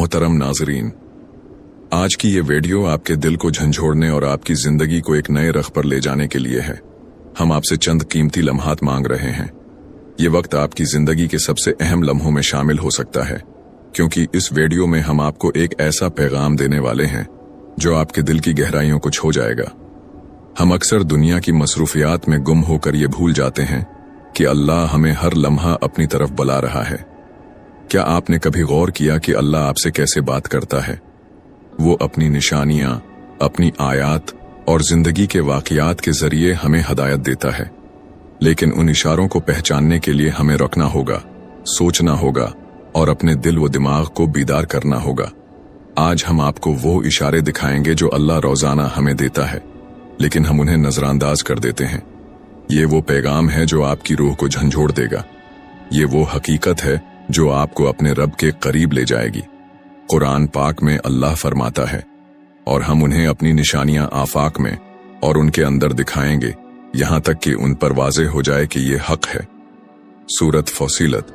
मोहतरम नाजरीन, आज की ये वीडियो आपके दिल को झंझोड़ने और आपकी जिंदगी को एक नए रख पर ले जाने के लिए है। हम आपसे चंद कीमती लम्हात मांग रहे हैं। ये वक्त आपकी जिंदगी के सबसे अहम लम्हों में शामिल हो सकता है, क्योंकि इस वीडियो में हम आपको एक ऐसा पैगाम देने वाले हैं जो आपके दिल की गहराइयों को छू जाएगा। हम अक्सर दुनिया की मसरूफियात में गुम होकर ये भूल जाते हैं कि अल्लाह हमें हर लम्हा अपनी तरफ बुला रहा है। क्या आपने कभी गौर किया कि अल्लाह आपसे कैसे बात करता है? वो अपनी निशानियां, अपनी आयात और जिंदगी के वाकयात के जरिए हमें हदायत देता है, लेकिन उन इशारों को पहचानने के लिए हमें रुकना होगा, सोचना होगा और अपने दिल व दिमाग को बीदार करना होगा। आज हम आपको वो इशारे दिखाएंगे जो अल्लाह रोजाना हमें देता है, लेकिन हम उन्हें नजरअंदाज कर देते हैं। ये वो पैगाम है जो आपकी रूह को झंझोड़ देगा। ये वो हकीकत है जो आपको अपने रब के करीब ले जाएगी। कुरान पाक में अल्लाह फरमाता है, और हम उन्हें अपनी निशानियां आफाक में और उनके अंदर दिखाएंगे, यहां तक कि उन पर वाज़े हो जाए कि ये हक है। सूरत फसीलत।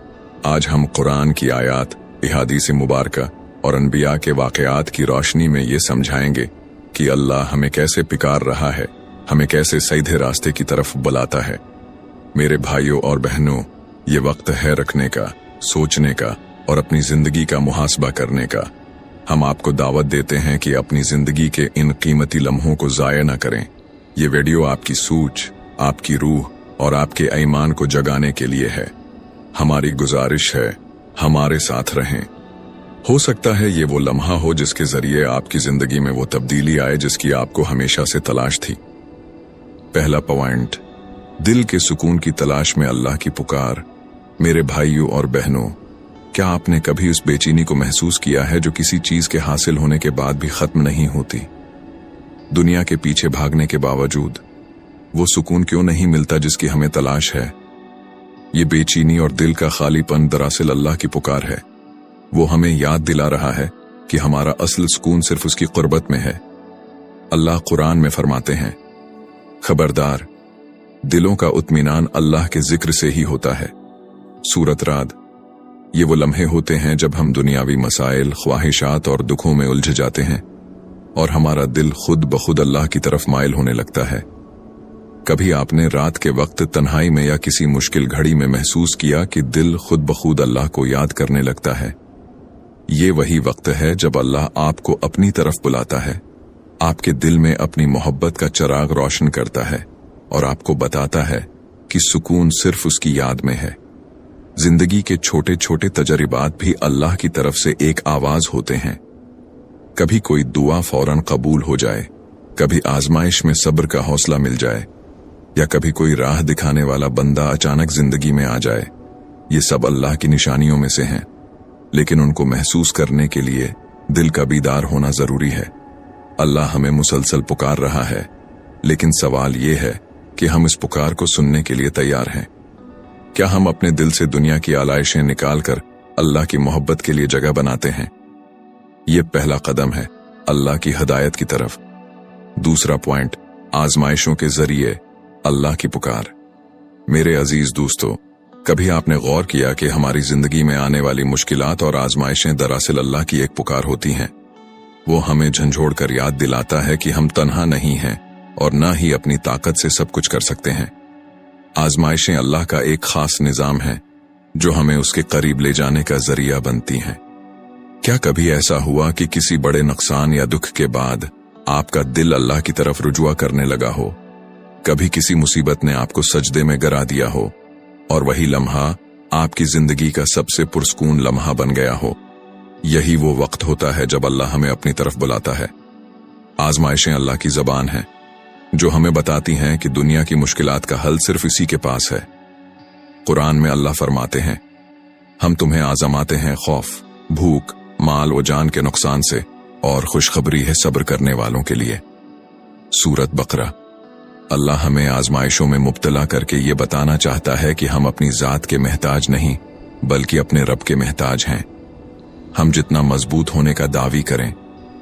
आज हम कुरान की आयात, अहादीस मुबारका और अनबिया के वाकयात की रोशनी में ये समझाएंगे कि अल्लाह हमें कैसे पुकार रहा है, हमें कैसे सीधे रास्ते की तरफ बुलाता है। मेरे भाइयों और बहनों, ये वक्त है रखने का, सोचने का और अपनी जिंदगी का मुहासबा करने का। हम आपको दावत देते हैं कि अपनी जिंदगी के इन कीमती लम्हों को जाया न करें। ये वीडियो आपकी सोच, आपकी रूह और आपके ईमान को जगाने के लिए है। हमारी गुजारिश है, हमारे साथ रहें। हो सकता है ये वो लम्हा हो जिसके जरिए आपकी जिंदगी में वो तब्दीली आए जिसकी आपको हमेशा से तलाश थी। पहला पॉइंट, दिल के सुकून की तलाश में अल्लाह की पुकार। मेरे भाइयों और बहनों, क्या आपने कभी उस बेचैनी को महसूस किया है जो किसी चीज के हासिल होने के बाद भी खत्म नहीं होती? दुनिया के पीछे भागने के बावजूद वो सुकून क्यों नहीं मिलता जिसकी हमें तलाश है? ये बेचैनी और दिल का खालीपन दरअसल अल्लाह की पुकार है। वो हमें याद दिला रहा है कि हमारा असल सुकून सिर्फ उसकी कुर्बत में है। अल्लाह कुरान में फरमाते हैं, खबरदार, दिलों का इत्मीनान अल्लाह के जिक्र से ही होता है। सूरत राद। ये वो लम्हे होते हैं जब हम दुनियावी मसाइल, ख्वाहिशात और दुखों में उलझ जाते हैं और हमारा दिल खुद ब खुद अल्लाह की तरफ माइल होने लगता है। कभी आपने रात के वक्त तन्हाई में या किसी मुश्किल घड़ी में महसूस किया कि दिल खुद ब खुद अल्लाह को याद करने लगता है? ये वही वक्त है जब अल्लाह आपको अपनी तरफ बुलाता है, आपके दिल में अपनी मोहब्बत का चिराग रोशन करता है और आपको बताता है कि सुकून सिर्फ उसकी याद में है। जिंदगी के छोटे छोटे तजर्बात भी अल्लाह की तरफ से एक आवाज होते हैं। कभी कोई दुआ फौरन कबूल हो जाए, कभी आजमाइश में सब्र का हौसला मिल जाए, या कभी कोई राह दिखाने वाला बंदा अचानक जिंदगी में आ जाए। ये सब अल्लाह की निशानियों में से हैं, लेकिन उनको महसूस करने के लिए दिल का बीदार होना जरूरी है। अल्लाह हमें मुसलसल पुकार रहा है, लेकिन सवाल ये है कि हम इस पुकार को सुनने के लिए तैयार हैं। क्या हम अपने दिल से दुनिया की आलाइशें निकालकर अल्लाह की मोहब्बत के लिए जगह बनाते हैं? यह पहला कदम है अल्लाह की हदायत की तरफ। दूसरा पॉइंट, आजमाइशों के जरिए अल्लाह की पुकार। मेरे अजीज दोस्तों, कभी आपने गौर किया कि हमारी जिंदगी में आने वाली मुश्किलात और आजमाइशें दरअसल अल्लाह की एक पुकार होती हैं? वो हमें झंझोड़ कर याद दिलाता है कि हम तन्हा नहीं हैं और ना ही अपनी ताकत से सब कुछ कर सकते हैं। आजमाइशें अल्लाह का एक खास निजाम है जो हमें उसके करीब ले जाने का जरिया बनती हैं। क्या कभी ऐसा हुआ कि किसी बड़े नुकसान या दुख के बाद आपका दिल अल्लाह की तरफ रुजुआ करने लगा हो? कभी किसी मुसीबत ने आपको सजदे में गिरा दिया हो और वही लम्हा आपकी जिंदगी का सबसे पुरस्कून लम्हा बन गया हो? यही वो वक्त होता है जब अल्लाह हमें अपनी तरफ बुलाता है। आजमाइशें अल्लाह की जबान है जो हमें बताती हैं कि दुनिया की मुश्किलात का हल सिर्फ इसी के पास है। कुरान में अल्लाह फरमाते हैं, हम तुम्हें आजमाते हैं खौफ, भूख, माल व जान के नुकसान से, और खुशखबरी है सब्र करने वालों के लिए। सूरत बकरा। अल्लाह हमें आजमाइशों में मुब्तला करके ये बताना चाहता है कि हम अपनी जात के महताज नहीं बल्कि अपने रब के महताज हैं। हम जितना मजबूत होने का दावी करें,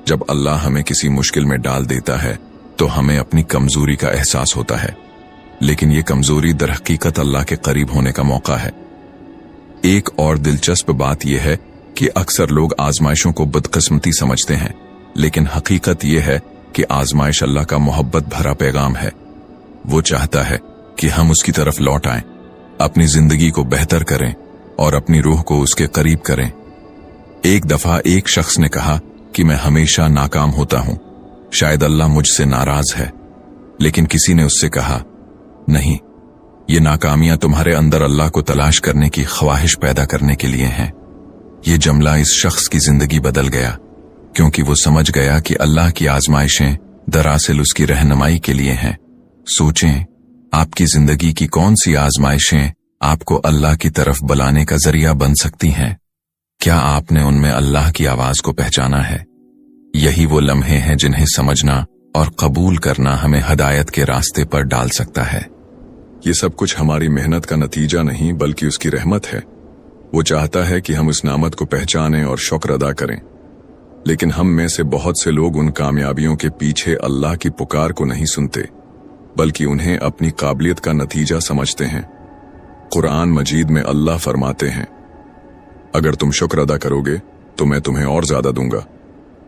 जब अल्लाह हमें किसी मुश्किल में डाल देता है तो हमें अपनी कमजोरी का एहसास होता है, लेकिन ये कमजोरी दरहकीकत अल्लाह के करीब होने का मौका है। एक और दिलचस्प बात यह है कि अक्सर लोग आजमाइशों को बदकिस्मती समझते हैं, लेकिन हकीकत यह है कि आजमाइश अल्लाह का मोहब्बत भरा पैगाम है। वो चाहता है कि हम उसकी तरफ लौट आएं, अपनी जिंदगी को बेहतर करें और अपनी रूह को उसके करीब करें। एक दफा एक शख्स ने कहा कि मैं हमेशा नाकाम होता हूं, शायद अल्लाह मुझसे नाराज है। लेकिन किसी ने उससे कहा, नहीं, ये नाकामियां तुम्हारे अंदर अल्लाह को तलाश करने की ख्वाहिश पैदा करने के लिए हैं। ये जुमला इस शख्स की जिंदगी बदल गया, क्योंकि वो समझ गया कि अल्लाह की आजमाइशें दरअसल उसकी रहनुमाई के लिए हैं। सोचें, आपकी जिंदगी की कौन सी आजमाइशें आपको अल्लाह की तरफ बुलाने का जरिया बन सकती हैं? क्या आपने उनमें अल्लाह की आवाज को पहचाना है? यही वो लम्हे हैं जिन्हें समझना और कबूल करना हमें हदायत के रास्ते पर डाल सकता है। ये सब कुछ हमारी मेहनत का नतीजा नहीं, बल्कि उसकी रहमत है। वो चाहता है कि हम उस नामत को पहचानें और शुक्र अदा करें। लेकिन हम में से बहुत से लोग उन कामयाबियों के पीछे अल्लाह की पुकार को नहीं सुनते, बल्कि उन्हें अपनी काबिलियत का नतीजा समझते हैं। कुरान मजीद में अल्लाह फरमाते हैं, अगर तुम शुक्र अदा करोगे तो मैं तुम्हें और ज्यादा दूंगा,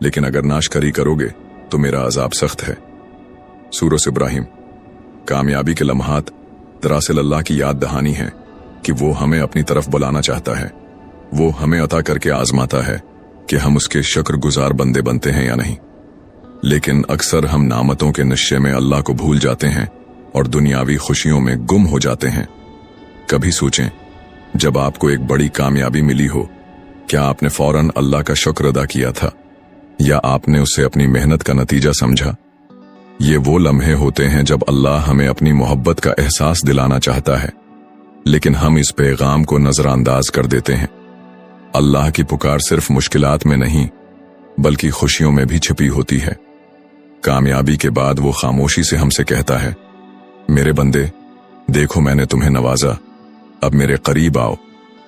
लेकिन अगर नाशकरी करोगे तो मेरा अजाब सख्त है। सूरह इब्राहिम। कामयाबी के लम्हात दरअसल अल्लाह की याद दहानी है कि वो हमें अपनी तरफ बुलाना चाहता है। वो हमें अता करके आजमाता है कि हम उसके शुक्रगुजार बंदे बनते हैं या नहीं। लेकिन अक्सर हम नामतों के नशे में अल्लाह को भूल जाते हैं और दुनियावी खुशियों में गुम हो जाते हैं। कभी सोचें, जब आपको एक बड़ी कामयाबी मिली हो, क्या आपने फौरन अल्लाह का शुक्र अदा किया था, या आपने उसे अपनी मेहनत का नतीजा समझा? ये वो लम्हे होते हैं जब अल्लाह हमें अपनी मोहब्बत का एहसास दिलाना चाहता है, लेकिन हम इस पैगाम को नजरअंदाज कर देते हैं। अल्लाह की पुकार सिर्फ मुश्किलात में नहीं, बल्कि खुशियों में भी छिपी होती है। कामयाबी के बाद वो खामोशी से हमसे कहता है, मेरे बंदे, देखो मैंने तुम्हें नवाजा, अब मेरे करीब आओ,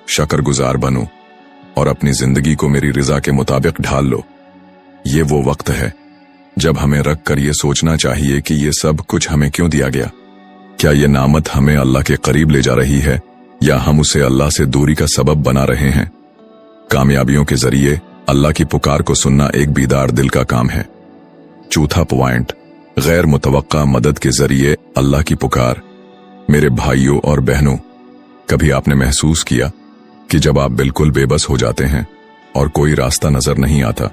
शुक्रगुजार बनो और अपनी जिंदगी को मेरी रिजा के मुताबिक ढाल लो। ये वो वक्त है जब हमें रख कर ये सोचना चाहिए कि ये सब कुछ हमें क्यों दिया गया। क्या ये नामत हमें अल्लाह के करीब ले जा रही है, या हम उसे अल्लाह से दूरी का सबब बना रहे हैं? कामयाबियों के जरिए अल्लाह की पुकार को सुनना एक बीदार दिल का काम है। चौथा पॉइंट, गैर मुतवक्का मदद के जरिए अल्लाह की पुकार। मेरे भाइयों और बहनों, कभी आपने महसूस किया कि जब आप बिल्कुल बेबस हो जाते हैं और कोई रास्ता नजर नहीं आता,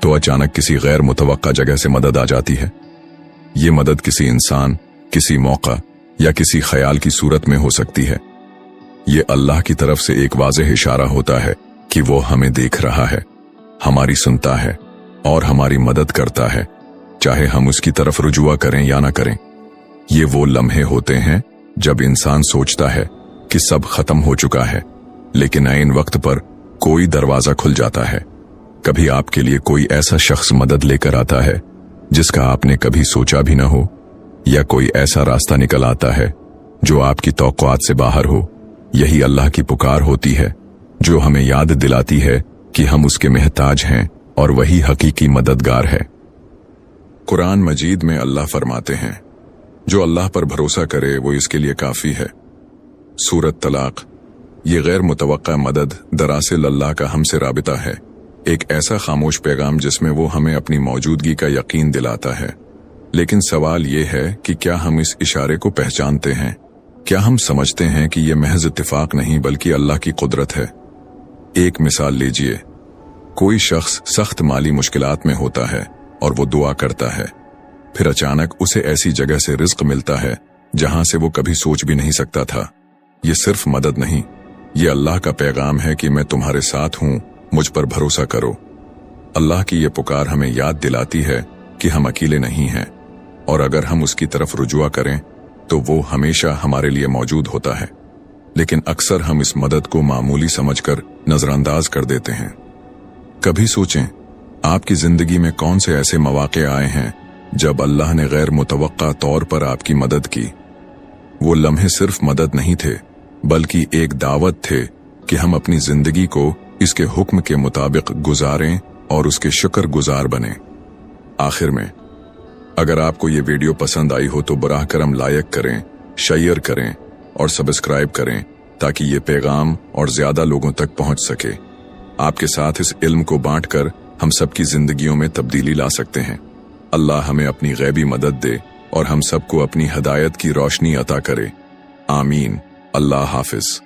तो अचानक किसी गैर मुतवक्का जगह से मदद आ जाती है? ये मदद किसी इंसान, किसी मौका या किसी ख्याल की सूरत में हो सकती है। ये अल्लाह की तरफ से एक वाज़ेह इशारा होता है कि वो हमें देख रहा है, हमारी सुनता है और हमारी मदद करता है, चाहे हम उसकी तरफ रुजुआ करें या ना करें। ये वो लम्हे होते हैं जब इंसान सोचता है कि सब खत्म हो चुका है, लेकिन ऐन वक्त पर कोई दरवाजा खुल जाता है। कभी आपके लिए कोई ऐसा शख्स मदद लेकर आता है जिसका आपने कभी सोचा भी न हो, या कोई ऐसा रास्ता निकल आता है जो आपकी तौक़ुआत से बाहर हो। यही अल्लाह की पुकार होती है, जो हमें याद दिलाती है कि हम उसके महताज हैं और वही हकीकी मददगार है। कुरान मजीद में अल्लाह फरमाते हैं, जो अल्लाह पर भरोसा करे वो इसके लिए काफी है। सूरत तलाक। ये गैर मुतवक्का मदद दरअसल अल्लाह का हमसे राबिता है, एक ऐसा खामोश पैगाम जिसमें वो हमें अपनी मौजूदगी का यकीन दिलाता है। लेकिन सवाल ये है कि क्या हम इस इशारे को पहचानते हैं? क्या हम समझते हैं कि यह महज इत्तिफाक नहीं बल्कि अल्लाह की कुदरत है? एक मिसाल लीजिए, कोई शख्स सख्त माली मुश्किलात में होता है और वो दुआ करता है, फिर अचानक उसे ऐसी जगह से रिज्क मिलता है जहां से वो कभी सोच भी नहीं सकता था। ये सिर्फ मदद नहीं, ये अल्लाह का पैगाम है कि मैं तुम्हारे साथ हूं, मुझ पर भरोसा करो। अल्लाह की ये पुकार हमें याद दिलाती है कि हम अकेले नहीं हैं, और अगर हम उसकी तरफ रुजुआ करें तो वो हमेशा हमारे लिए मौजूद होता है। लेकिन अक्सर हम इस मदद को मामूली समझकर नजरअंदाज कर देते हैं। कभी सोचें, आपकी जिंदगी में कौन से ऐसे मौके आए हैं जब अल्लाह ने गैर मुतवक्का तौर पर आपकी मदद की? वो लम्हे सिर्फ मदद नहीं थे, बल्कि एक दावत थे कि हम अपनी जिंदगी को इसके हुक्म के मुताबिक गुजारें और उसके शुक्र गुजार बने। आखिर में, अगर आपको ये वीडियो पसंद आई हो तो बराह करम लाइक करें, शेयर करें और सब्सक्राइब करें, ताकि ये पैगाम और ज्यादा लोगों तक पहुंच सके। आपके साथ इस इल्म को बांटकर हम सबकी जिंदगियों में तब्दीली ला सकते हैं। अल्लाह हमें अपनी गैबी मदद दे और हम सबको अपनी हदायत की रोशनी अता करे। आमीन। अल्लाह हाफिज।